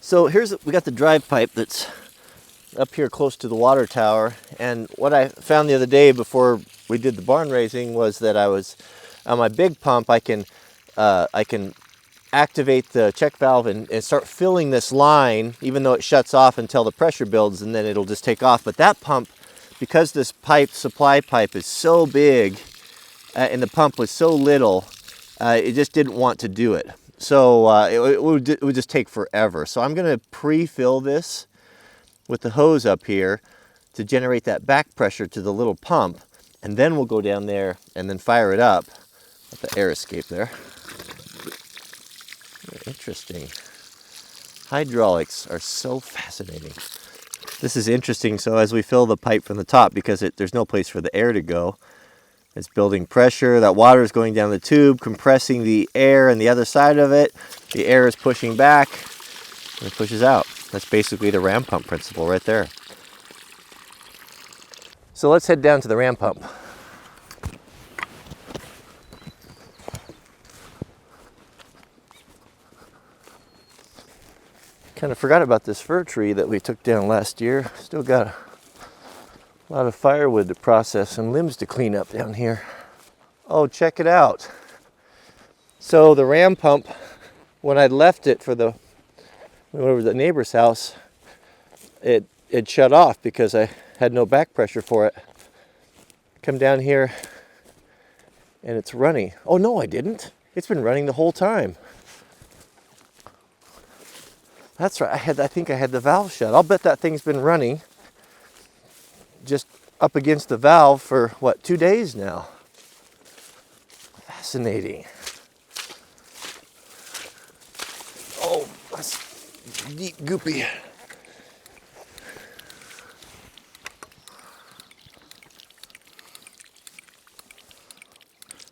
So we got the drive pipe that's up here close to the water tower, and what I found the other day before we did the barn raising was that I was on my big pump. I can activate the check valve and start filling this line, even though it shuts off until the pressure builds, and then it'll just take off. But that pump, because this supply pipe is so big and the pump was so little, it just didn't want to do it. So it would just take forever. So I'm going to pre-fill this with the hose up here to generate that back pressure to the little pump, and then we'll go down there and then fire it up. Let the air escape there. Interesting. Hydraulics are so fascinating. This is interesting. So as we fill the pipe from the top, because there's no place for the air to go, it's building pressure. That water is going down the tube, compressing the air on the other side of it. The air is pushing back, and it pushes out. That's basically the ram pump principle right there. So let's head down to the ram pump. Kind of forgot about this fir tree that we took down last year. Still got a lot of firewood to process and limbs to clean up down here. Oh, check it out. So the ram pump, when I left it for we went over to the neighbor's house, it shut off because I had no back pressure for it. Come down here and it's running. Oh no, I didn't. It's been running the whole time. That's right, I think I had the valve shut. I'll bet that thing's been running just up against the valve for, what, 2 days now. Fascinating. Oh, that's deep goopy.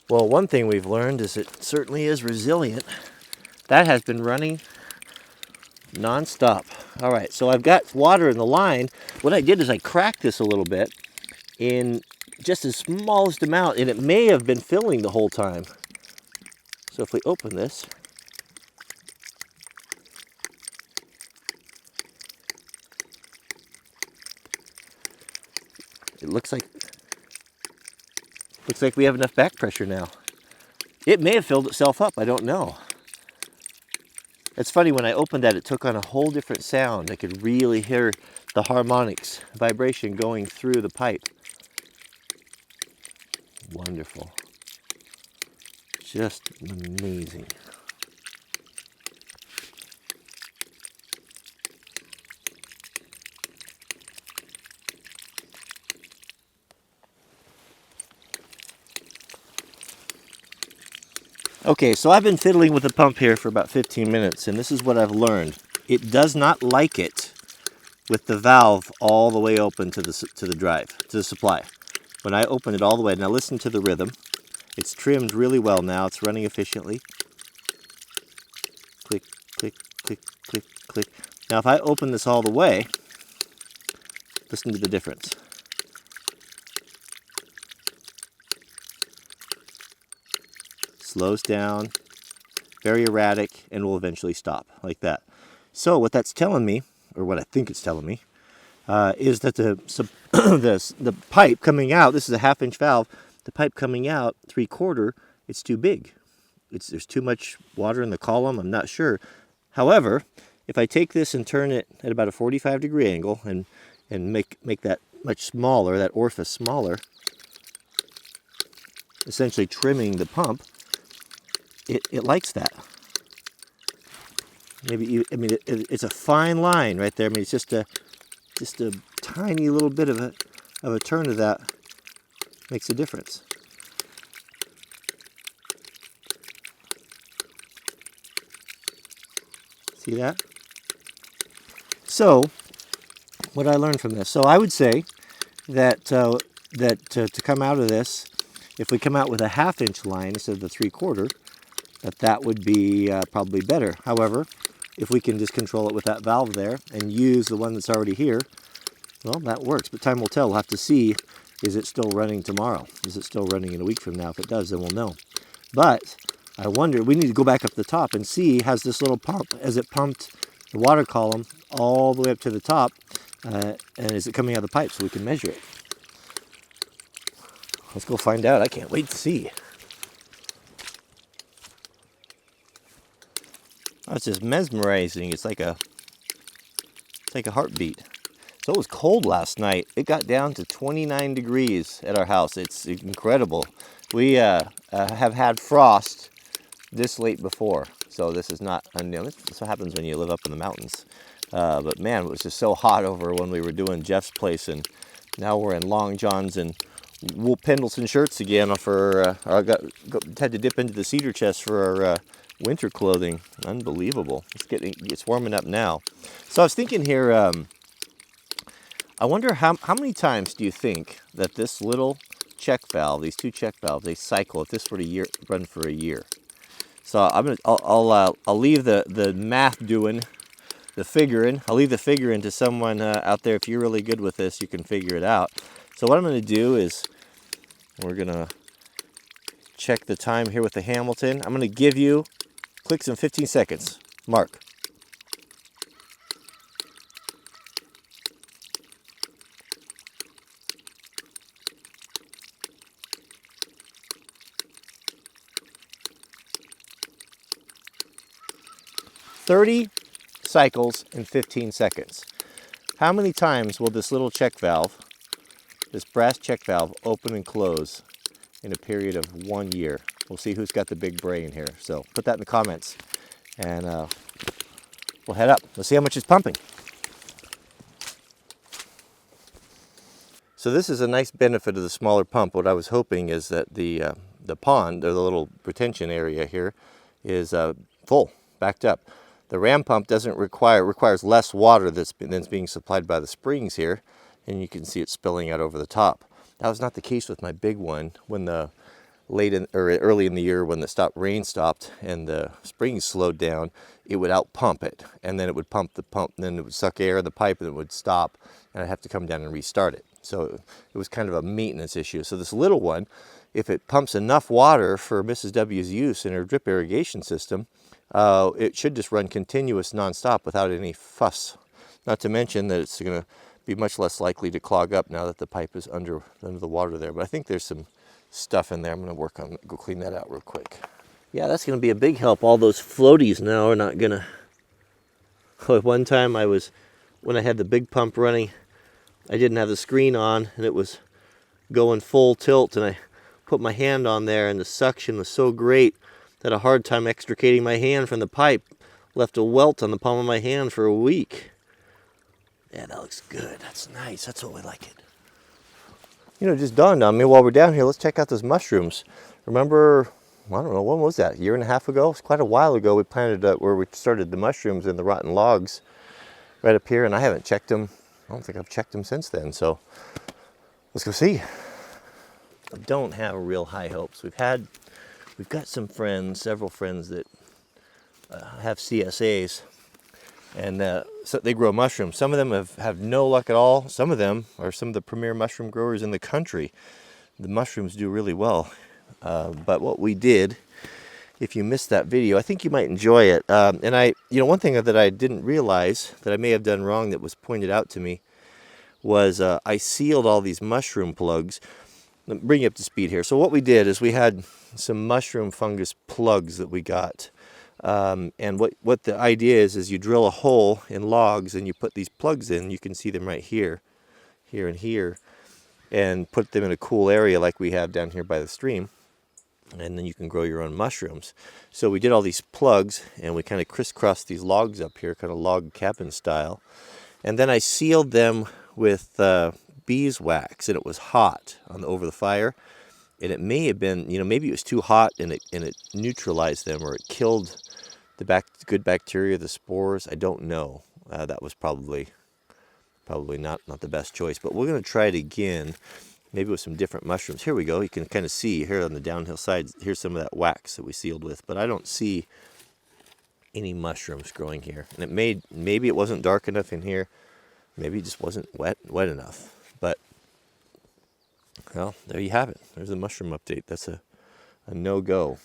Well, one thing we've learned is it certainly is resilient. That has been running non-stop. All right, so I've got water in the line. What I did is I cracked this a little bit in just the smallest amount, and it may have been filling the whole time. So if we open this, it looks like we have enough back pressure now. It may have filled itself up, I don't know. It's funny, when I opened that, it took on a whole different sound. I could really hear the harmonics, vibration going through the pipe. Wonderful. Just amazing. Okay, so I've been fiddling with the pump here for about 15 minutes, and this is what I've learned. It does not like it with the valve all the way open to the supply. When I open it all the way, now listen to the rhythm. It's trimmed really well now. It's running efficiently. Click, click, click, click, click. Now if I open this all the way, listen to the difference. Slows down, very erratic, and will eventually stop like that. So what that's telling me, or what I think it's telling me, is that the pipe coming out, this is a 1/2-inch valve, the pipe coming out 3/4, it's too big. There's too much water in the column, I'm not sure. However, if I take this and turn it at about a 45-degree angle and make that much smaller, that orifice smaller, essentially trimming the pump, it likes that. Maybe it's a fine line right there. I mean, it's just a tiny little bit of a turn of that makes a difference. See that? So, what I learned from this. So I would say that to come out of this, if we come out with a 1/2-inch line instead of the 3/4, that would be probably better. However, if we can just control it with that valve there and use the one that's already here, well, that works. But time will tell. We'll have to see, is it still running tomorrow? Is it still running in a week from now? If it does, then we'll know. But I wonder, we need to go back up the top and see, has this little pump, has it pumped the water column all the way up to the top, and is it coming out of the pipe so we can measure it? Let's go find out. I can't wait to see. Oh, it's just mesmerizing. It's like a heartbeat. So it was cold last night. It got down to 29 degrees at our house. It's incredible. We have had frost this late before, so this is not unknown. This what happens when you live up in the mountains. But man, it was just so hot over when we were doing Jeff's place, and now we're in long johns and wool Pendleton shirts again for I had to dip into the cedar chest for our winter clothing. Unbelievable. It's warming up now. So I was thinking here, I wonder how many times do you think that this little check valve, these two check valves, they cycle if this were to run for a year? So I'll leave the math doing, the figuring. I'll leave the figuring to someone out there. If you're really good with this, you can figure it out. So what I'm going to do is we're going to check the time here with the Hamilton. I'm going to give you clicks in 15 seconds. Mark. "30 cycles in 15 seconds. How many times will this little check valve, this brass check valve, open and close in a period of 1 year? We'll see who's got the big brain here. So put that in the comments, and we'll head up. Let's see how much it's pumping. So this is a nice benefit of the smaller pump. What I was hoping is that the pond, or the little retention area here, is full, backed up. The ram pump requires less water than's being supplied by the springs here, and you can see it spilling out over the top. That was not the case with my big one when early in the year when the rain stopped and the springs slowed down. It would out pump it, and then it would pump the pump, and then it would suck air in the pipe, and it would stop, and I'd have to come down and restart it. So it was kind of a maintenance issue. So this little one, if it pumps enough water for Mrs. W's use in her drip irrigation system, it should just run continuous nonstop without any fuss. Not to mention that it's going to be much less likely to clog up now that the pipe is under the water there. But I think there's some stuff in there. I'm going to go clean that out real quick. Yeah, that's going to be a big help. All those floaties now are not going to... One time when I had the big pump running, I didn't have the screen on, and it was going full tilt, and I put my hand on there, and the suction was so great that I had a hard time extricating my hand from the pipe. Left a welt on the palm of my hand for a week. Yeah, that looks good. That's nice. That's what we like it. You know, it just dawned on me while we're down here, let's check out those mushrooms. Remember, I don't know, when was that? A year and a half ago? It's quite a while ago we planted where we started the mushrooms in the rotten logs right up here, and I haven't checked them. I don't think I've checked them since then, so let's go see. I don't have real high hopes. We've got several friends that have CSAs, and so they grow mushrooms. Some of them have no luck at all. Some of them are some of the premier mushroom growers in the country. The mushrooms do really well. But what we did, if you missed that video, I think you might enjoy it. And one thing that I didn't realize that I may have done wrong that was pointed out to me was I sealed all these mushroom plugs. Let me bring you up to speed here. So what we did is we had some mushroom fungus plugs that we got. And what the idea is you drill a hole in logs and you put these plugs in. You can see them right here, here and here, and put them in a cool area like we have down here by the stream. And then you can grow your own mushrooms. So we did all these plugs, and we kind of crisscrossed these logs up here, kind of log cabin style. And then I sealed them with beeswax, and it was hot over the fire. And it may have been, maybe it was too hot, and it neutralized them, or it killed the good bacteria, the spores. I don't know. That was probably not the best choice. But we're going to try it again. Maybe with some different mushrooms. Here we go. You can kind of see here on the downhill side, here's some of that wax that we sealed with. But I don't see any mushrooms growing here. And maybe it wasn't dark enough in here. Maybe it just wasn't wet enough. But, well, there you have it. There's a mushroom update. That's a no-go.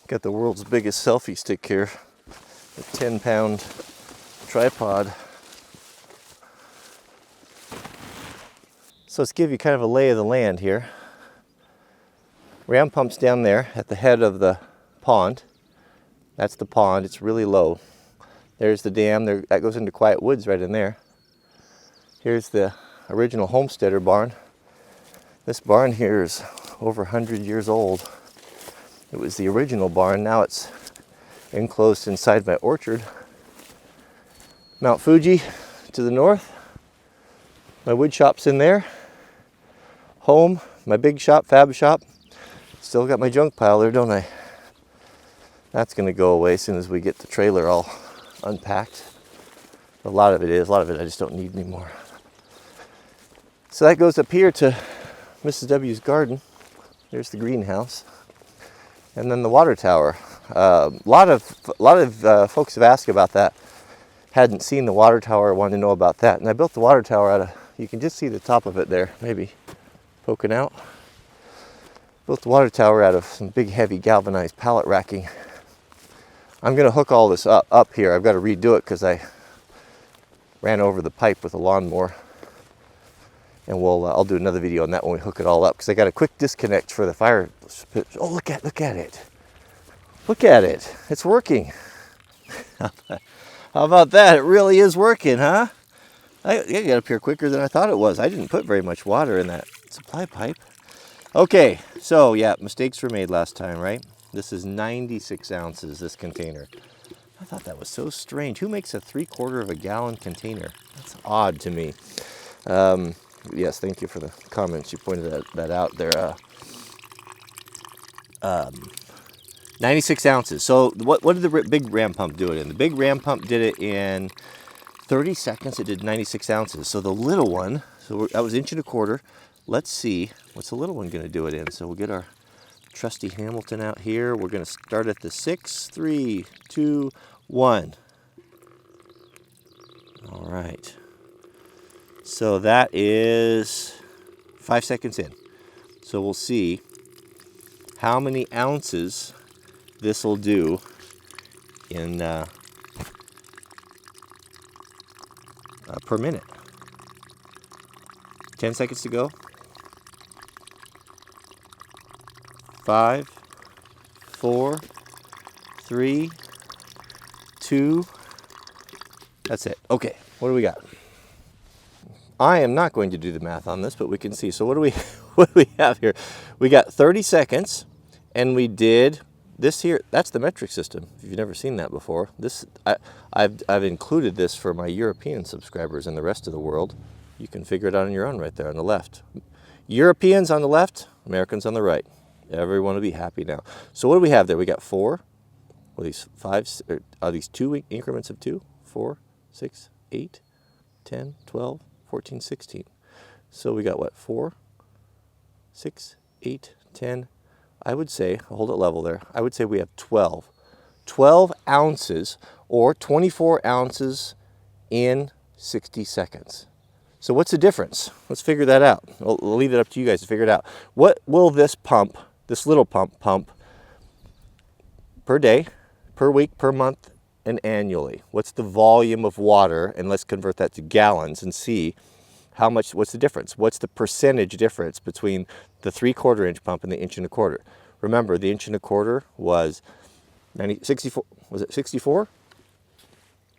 Got the world's biggest selfie stick here. A 10-pound tripod. So let's give you kind of a lay of the land here. Ram pump's down there at the head of the pond. That's the pond. It's really low. There's the dam. There, that goes into quiet woods right in there. Here's the original homesteader barn. This barn here is over 100 years old. It was the original barn. Now it's enclosed inside my orchard. Mount Fuji to the north. My wood shop's in there. Home, my big shop, fab shop. Still got my junk pile there, don't I? That's going to go away as soon as we get the trailer all unpacked. A lot of it I just don't need anymore. So that goes up here to Mrs. W's garden. There's the greenhouse. And then the water tower. A lot of folks have asked about that. Hadn't seen the water tower, wanted to know about that. And I built the water tower out of, you can just see the top of it there, maybe poking out. Built the water tower out of some big heavy galvanized pallet racking. I'm going to hook all this up here. I've got to redo it because I ran over the pipe with a lawnmower. And I'll do another video on that when we hook it all up, because I got a quick disconnect for the fire. Oh, look at it. Look at it. It's working. How about that? It really is working, huh? I got up here quicker than I thought it was. I didn't put very much water in that supply pipe. Okay, so yeah, mistakes were made last time, right? This is 96 ounces, this container. I thought that was so strange. Who makes a 3/4 of a gallon container? That's odd to me. Yes, thank you for the comments. You pointed that out there. 96 ounces. So what did the big ram pump do it in? The big ram pump did it in 30 seconds. It did 96 ounces. So the little one, that was 1.25 inches. Let's see, what's the little one going to do it in? So we'll get our trusty Hamilton out here. We're going to start at the 6, 3, 2, 1. All right. So that is 5 seconds in. So we'll see how many ounces this will do in per minute. 10 seconds to go. 5, 4, 3, 2. That's it. Okay, what do we got? I am not going to do the math on this, but we can see. So what do we have here? We got 30 seconds, and we did this here. That's the metric system. If you've never seen that before, I've included this for my European subscribers and the rest of the world. You can figure it out on your own right there on the left. Europeans on the left, Americans on the right. Everyone will be happy now. So what do we have there? We got 4. Well, these 5 are these 2 increments of 2? 4, 6, 8, 10, 12. 14, 16. So we got what? 4, 6, 8, 10. I would say, hold it level there. I would say we have 12. 12 ounces or 24 ounces in 60 seconds. So what's the difference? Let's figure that out. I'll leave it up to you guys to figure it out. What will this pump, this little pump per day, per week, per month, and annually? What's the volume of water? And let's convert that to gallons and see how much, what's the difference? What's the percentage difference between the 3/4 inch pump and the 1.25 inch? Remember, the 1.25 inch was 64, was it 64?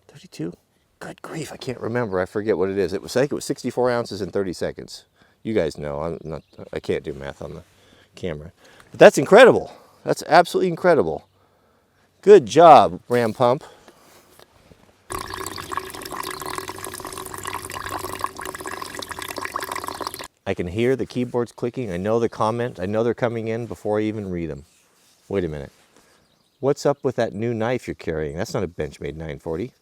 32? Good grief, I can't remember. I forget what it is. It was, I think it was 64 ounces in 30 seconds. You guys know, I can't do math on the camera. But that's incredible. That's absolutely incredible. Good job, ram pump. I can hear the keyboards clicking. I know the comment. I know they're coming in before I even read them. Wait a minute. What's up with that new knife you're carrying? That's not a Benchmade 940.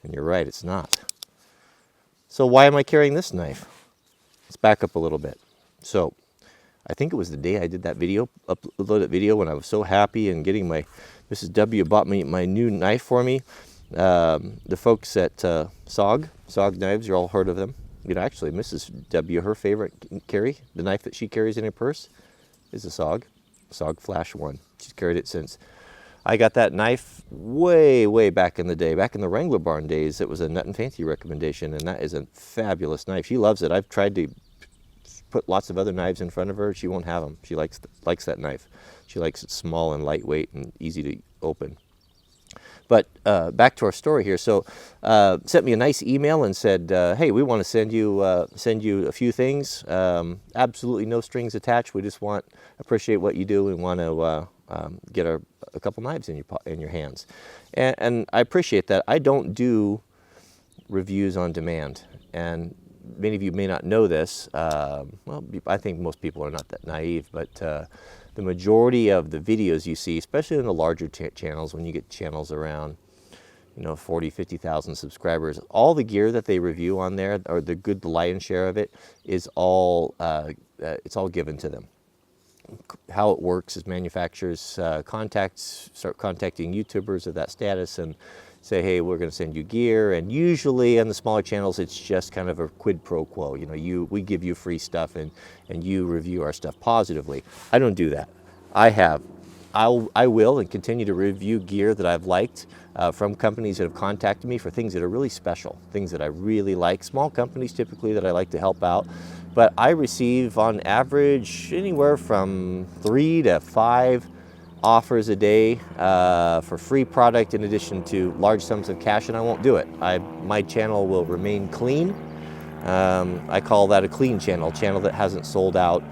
And you're right, it's not. So why am I carrying this knife? Let's back up a little bit. So I think it was the day I did that video, uploaded video, when I was so happy and getting my, Mrs. W bought me my new knife for me. The folks at SOG Knives, you've all heard of them. You know, actually, Mrs. W, her favorite carry, the knife that she carries in her purse, is a SOG Flash 1. She's carried it since I got that knife way back in the day, back in the Wrangler barn days. It was a Nut and Fancy recommendation, and that is a fabulous knife. She loves it. I've tried to put lots of other knives in front of her. She won't have them. She likes that knife. She likes it small and lightweight and easy to open. But back to our story here. So sent me a nice email and said, hey, we want to send you a few things. Absolutely no strings attached. We just appreciate what you do. We want to get a couple knives in your hands. And I appreciate that. I don't do reviews on demand. And many of you may not know this. Well, I think most people are not that naive, but the majority of the videos you see, especially in the larger channels, when you get channels around 40, 50,000 subscribers, all the gear that they review on there, or the lion's share of it, is all it's all given to them. How it works is manufacturers start contacting YouTubers of that status and say, hey, we're going to send you gear. And usually on the smaller channels, it's just kind of a quid pro quo. We give you free stuff and you review our stuff positively. I don't do that. I will and continue to review gear that I've liked from companies that have contacted me for things that are really special, things that I really like. Small companies typically that I like to help out. But I receive on average anywhere from 3 to 5 offers a day for free product in addition to large sums of cash, and I won't do it. My channel will remain clean. I call that a clean channel that hasn't sold out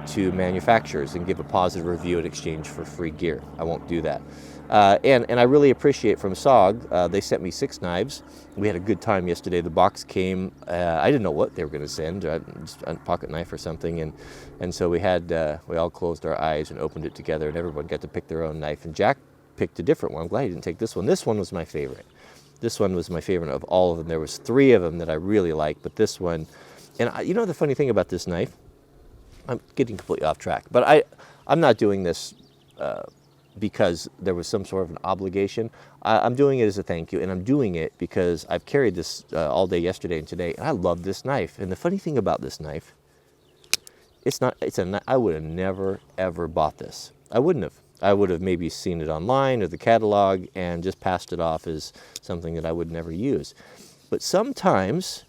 to manufacturers and give a positive review in exchange for free gear. I won't do that. And I really appreciate from SOG, they sent me 6 knives. We had a good time yesterday. The box came, I didn't know what they were going to send, just a pocket knife or something. And so we all closed our eyes and opened it together, and everyone got to pick their own knife. And Jack picked a different one. I'm glad he didn't take this one. This one was my favorite. This one was my favorite of all of them. There was 3 of them that I really liked, but this one, and the funny thing about this knife, I'm getting completely off track, but I'm not doing this because there was some sort of an obligation. I'm doing it as a thank you, and I'm doing it because I've carried this all day yesterday and today, and I love this knife. And the funny thing about this knife, I would have never, ever bought this. I wouldn't have. I would have maybe seen it online or the catalog and just passed it off as something that I would never use. But sometimes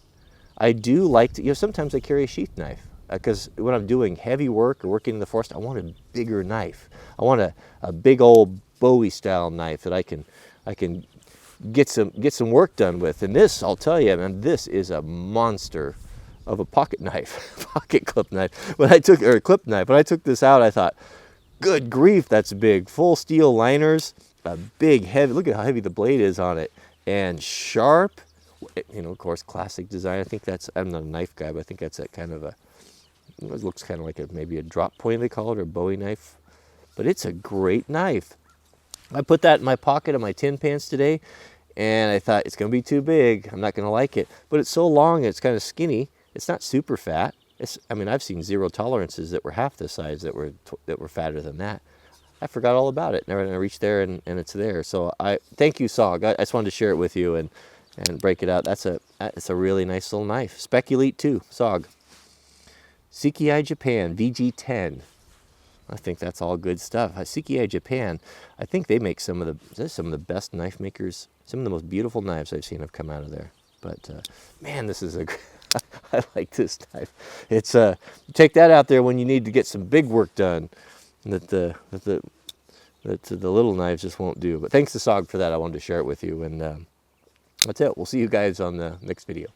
I do like to, sometimes I carry a sheath knife. Because when I'm doing heavy work or working in the forest, I want a bigger knife. I want a big old Bowie style knife that I can get some work done with. And this, I'll tell you, man, this is a monster of a pocket knife, pocket clip knife. Clip knife. When I took this out, I thought, good grief, that's big. Full steel liners, a big heavy. Look at how heavy the blade is on it, and sharp. Of course, classic design. I'm not a knife guy, but I think that's that kind of a. It looks kind of like maybe a drop point, they call it, or a Bowie knife. But it's a great knife. I put that in my pocket of my tin pants today, and I thought it's going to be too big. I'm not going to like it. But it's so long and it's kind of skinny. It's not super fat. I've seen zero tolerances that were half this size that were fatter than that. I forgot all about it. And I reached there and it's there. So I thank you, SOG. I just wanted to share it with you and break it out. It's a really nice little knife. Speculate too, SOG. CKI Japan VG10. I think that's all good stuff. CKI Japan, I think they make some of the best knife makers. Some of the most beautiful knives I've seen have come out of there. But man, this is I like this knife. It's take that out there when you need to get some big work done that the little knives just won't do. But thanks to SOG for that. I wanted to share it with you, and that's it. We'll see you guys on the next video.